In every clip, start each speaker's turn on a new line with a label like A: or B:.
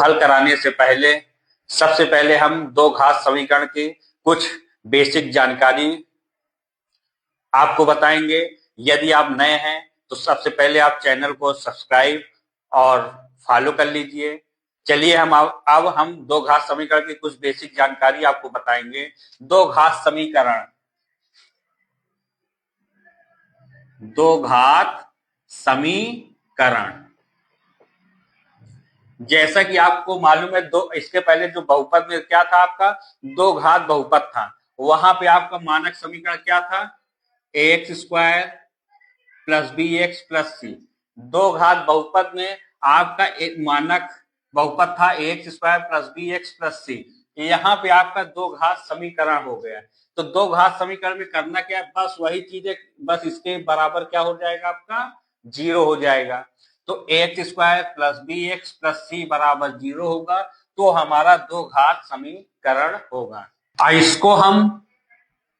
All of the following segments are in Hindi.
A: हल कराने से पहले सबसे पहले हम दो घात समीकरण की कुछ बेसिक जानकारी आपको बताएंगे। यदि आप नए हैं तो सबसे पहले आप चैनल को सब्सक्राइब और फॉलो कर लीजिए। चलिए अब हम दो घात समीकरण की कुछ बेसिक जानकारी आपको बताएंगे। दो घात समीकरण जैसा कि आपको मालूम है, दो इसके पहले जो बहुपद में क्या था, आपका दो घात बहुपद था। वहां पे आपका मानक समीकरण क्या था, ax square plus B x plus C. दो घात बहुपद में आपका एक मानक बहुपद था ax square plus B x plus C. यहाँ पे आपका दो घात समीकरण हो गया। तो दो घात समीकरण में करना क्या है, बस वही चीज है, बस इसके बराबर क्या हो जाएगा, आपका जीरो हो जाएगा। तो X square plus B x plus सी बराबर जीरो होगा, तो हमारा दो घात समीकरण होगा। इसको हम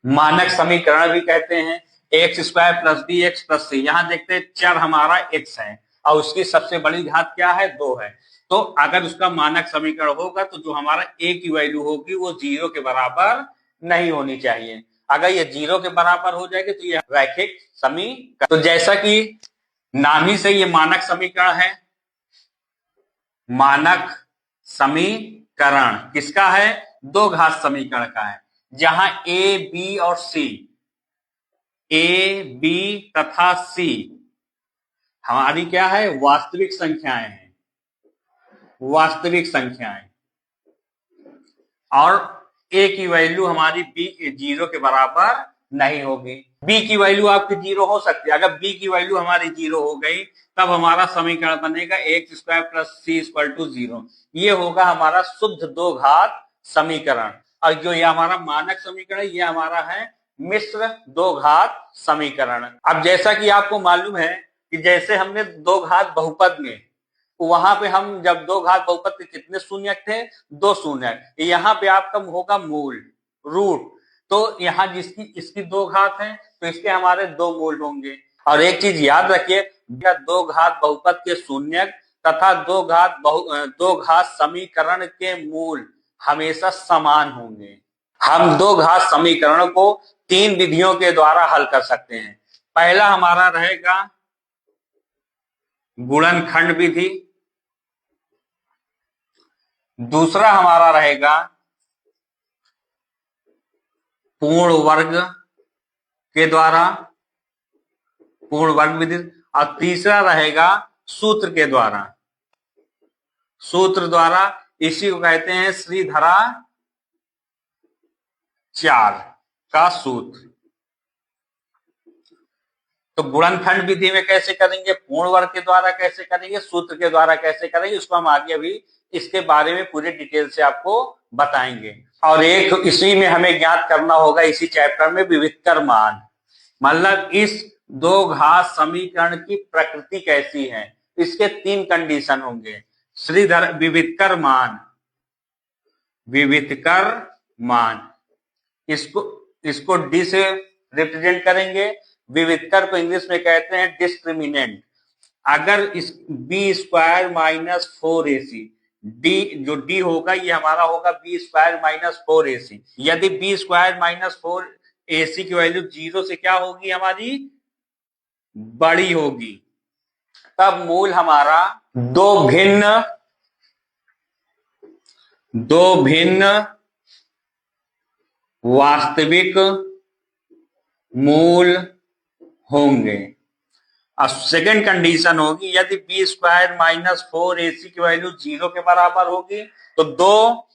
A: मानक समीकरण भी कहते हैं, X square plus B x plus C. यहाँ देखते हैं चर हमारा एक्स है और उसकी सबसे बड़ी घात क्या है, दो है। तो अगर उसका मानक समीकरण होगा तो जो हमारा ए की वैल्यू होगी वो जीरो के बराबर नहीं होनी चाहिए। अगर ये जीरो के बराबर हो जाएगी तो ये रैखिक समीकरण। तो जैसा कि नाम ही से ये मानक समीकरण है, मानक समीकरण किसका है, दो घात समीकरण का है, जहां ए बी और सी, ए बी तथा सी हमारी क्या है, वास्तविक संख्याएं हैं, वास्तविक संख्याएं। और ए की वैल्यू हमारी बी जीरो के बराबर नहीं होगी। बी की वैल्यू आपकी जीरो हो सकती है। अगर बी की वैल्यू हमारी जीरो हो गई तब हमारा समीकरण बनेगा x square plus c equal to zero. ये होगा हमारा शुद्ध दो घात समीकरण। और जो ये हमारा मानक समीकरण है, ये हमारा है मिश्र दो घात समीकरण। अब जैसा कि आपको मालूम है कि जैसे हमने दो घात बहुपद में, वहां पे हम जब दो घात बहुपद के कितने शून्यक थे, दो शून्यक। यहाँ पे आपका होगा मूल, रूट। तो यहाँ जिसकी इसकी दो घात है तो इसके हमारे दो मूल होंगे। और एक चीज याद रखिए, दो घात बहुपद के शून्यक तथा दो घात समीकरण के मूल हमेशा समान होंगे। हम दो घात समीकरण को तीन विधियों के द्वारा हल कर सकते हैं। पहला हमारा रहेगा गुणनखंड विधि, दूसरा हमारा रहेगा पूर्ण वर्ग के द्वारा, पूर्ण वर्ग विधि, और तीसरा रहेगा सूत्र के द्वारा, सूत्र द्वारा। इसी को कहते हैं श्रीधराचार्य का सूत्र। तो गुणनखंड विधि में कैसे करेंगे, पूर्ण वर्ग के द्वारा कैसे करेंगे, सूत्र के द्वारा कैसे करेंगे, उसको हम आगे अभी इसके बारे में पूरे डिटेल से आपको बताएंगे। और एक इसी में हमें ज्ञात करना होगा, इसी चैप्टर में विविधकर मान, मतलब इस दो घात समीकरण की प्रकृति कैसी है। इसके तीन कंडीशन होंगे। श्रीधर विविधकर मान, विविधकर मान, इसको डी से रिप्रेजेंट करेंगे। विविधकर को इंग्लिश में कहते हैं डिस्क्रिमिनेंट। अगर इस बी स्क्वायर माइनस फोर ए सी, डी जो डी होगा ये हमारा होगा बी स्क्वायर माइनस फोर ए सी। यदि बी स्क्वायर माइनस फोर ए सी की वैल्यू जीरो से क्या होगी, हमारी बड़ी होगी, तब मूल हमारा दो भिन्न वास्तविक मूल होंगे। अब सेकेंड कंडीशन होगी, यदि बी स्क्वायर माइनस फोर ए सी की वैल्यू जीरो के बराबर होगी तो दो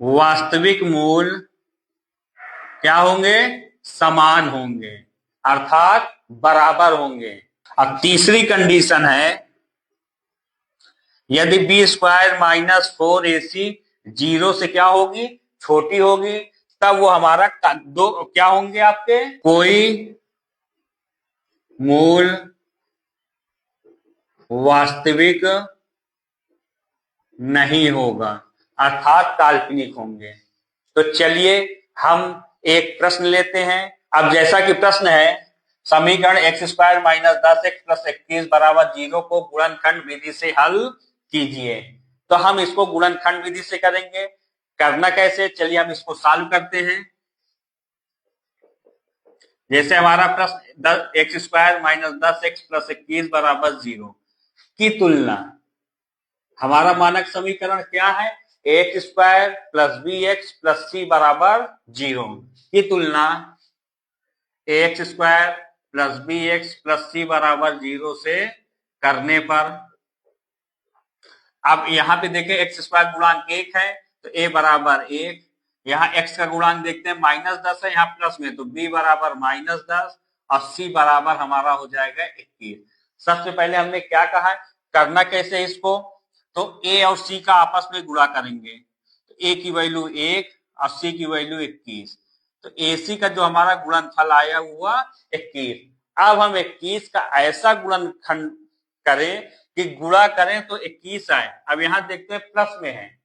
A: वास्तविक मूल क्या होंगे, समान होंगे, अर्थात बराबर होंगे। अब तीसरी कंडीशन है, यदि बी स्क्वायर माइनस फोर ए सी जीरो से क्या होगी, छोटी होगी, तब वो हमारा दो क्या होंगे, आपके कोई मूल वास्तविक नहीं होगा, अर्थात काल्पनिक होंगे। तो चलिए हम एक प्रश्न लेते हैं। अब जैसा कि प्रश्न है, समीकरण x square minus 10x plus 21 बराबर 0 को गुणनखंड विधि से हल कीजिए। तो हम इसको गुणनखंड विधि से करेंगे। करना कैसे, चलिए हम इसको सॉल्व करते हैं। जैसे हमारा प्रश्न x square minus 10x plus 21 बराबर 0 की तुलना, हमारा मानक समीकरण क्या है, x square plus B x plus सी बराबर 0 की तुलना x square plus B x plus सी बराबर 0 से करने पर, अब यहां पे देखें एक्स स्क्वायर गुणांक 1 है तो a बराबर 1, यहाँ x का गुणांक देखते हैं -10 है, यहाँ प्लस में तो b बराबर -10 और c बराबर हमारा हो जाएगा 21। सबसे पहले हमने क्या कहा है, करना कैसे इसको, तो a और c का आपस में गुणा करेंगे, तो a की वैल्यू 1 और c की वैल्यू 21, तो ac का जो हमारा गुणनफल आया हुआ 21। अब हम 21 का ऐसा गुणनखंड करें कि गुणा करें तो 21 आए। अब यहां देखते हैं प्लस में है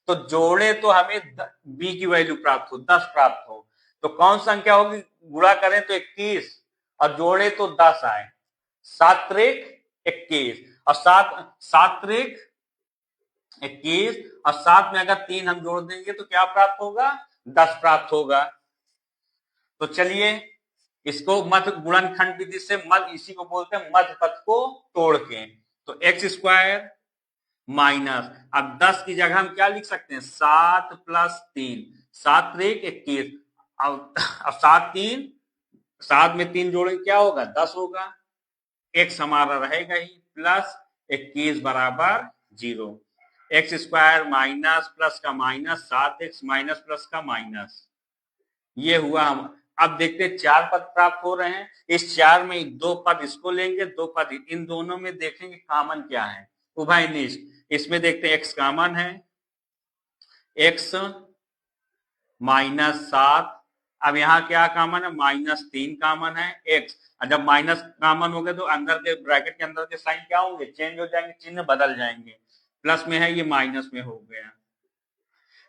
A: तो जोड़े तो हमें b की वैल्यू प्राप्त हो, 10 प्राप्त हो, तो कौन संख्या होगी, गुणा करें तो 21 और जोड़े तो 10 आए, 7 त्रिक 21 और 7 त्रिक 21 और 7 में अगर 3 हम जोड़ देंगे तो क्या प्राप्त होगा, 10 प्राप्त होगा। तो चलिए इसको मध्य गुणनखंड विधि से, मध्य इसी को बोलते हैं मध्य पथ को तोड़ के, तो एक्स स्क्वायर माइनस, अब 10 की जगह हम क्या लिख सकते हैं, 7 प्लस 3, 7 त्रिक 21, अब 7 में 3 जोड़े क्या होगा, 10 होगा, एक्स हमारा रहेगा ही, प्लस 21 बराबर 0। एक्स स्क्वायर माइनस प्लस का माइनस, 7x माइनस प्लस का माइनस, ये हुआ। हम अब देखते हैं 4 पद प्राप्त हो रहे हैं, इस 4 में 2 पद इसको लेंगे, 2 पद इन दोनों में देखेंगे कॉमन क्या है, उभयनिष्ठ, इसमें देखते हैं x कॉमन है, x -7, अब यहाँ क्या कॉमन है, -3 कॉमन है, x, जब माइनस कॉमन हो गए तो अंदर के ब्रैकेट के अंदर के साइन क्या होंगे, चेंज हो जाएंगे, चिन्ह बदल जाएंगे, प्लस में है ये माइनस में हो गया।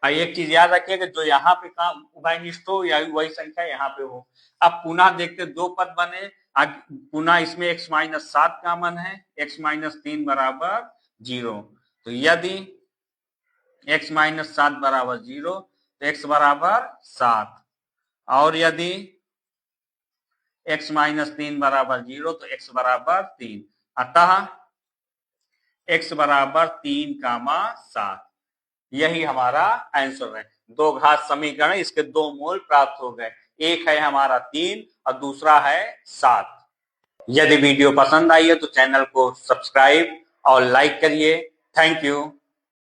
A: एक चीज याद रखिएगा, जो यहाँ पे काम उभयनिष्ठ हो या वही संख्या यहाँ पे हो। अब पुनः देखते 2 पद बने, पुनः इसमें x -7 कॉमन है, x -3 बराबर 0, तो यदि x -7 बराबर 0 तो x बराबर 7, और यदि x -3 बराबर 0 तो x बराबर 3, अतः x बराबर 3, 7, यही हमारा आंसर है। 2 घात समीकरण, इसके 2 मूल प्राप्त हो गए, एक है हमारा 3 और दूसरा है 7। यदि वीडियो पसंद आई है तो चैनल को सब्सक्राइब और लाइक करिए। Thank you.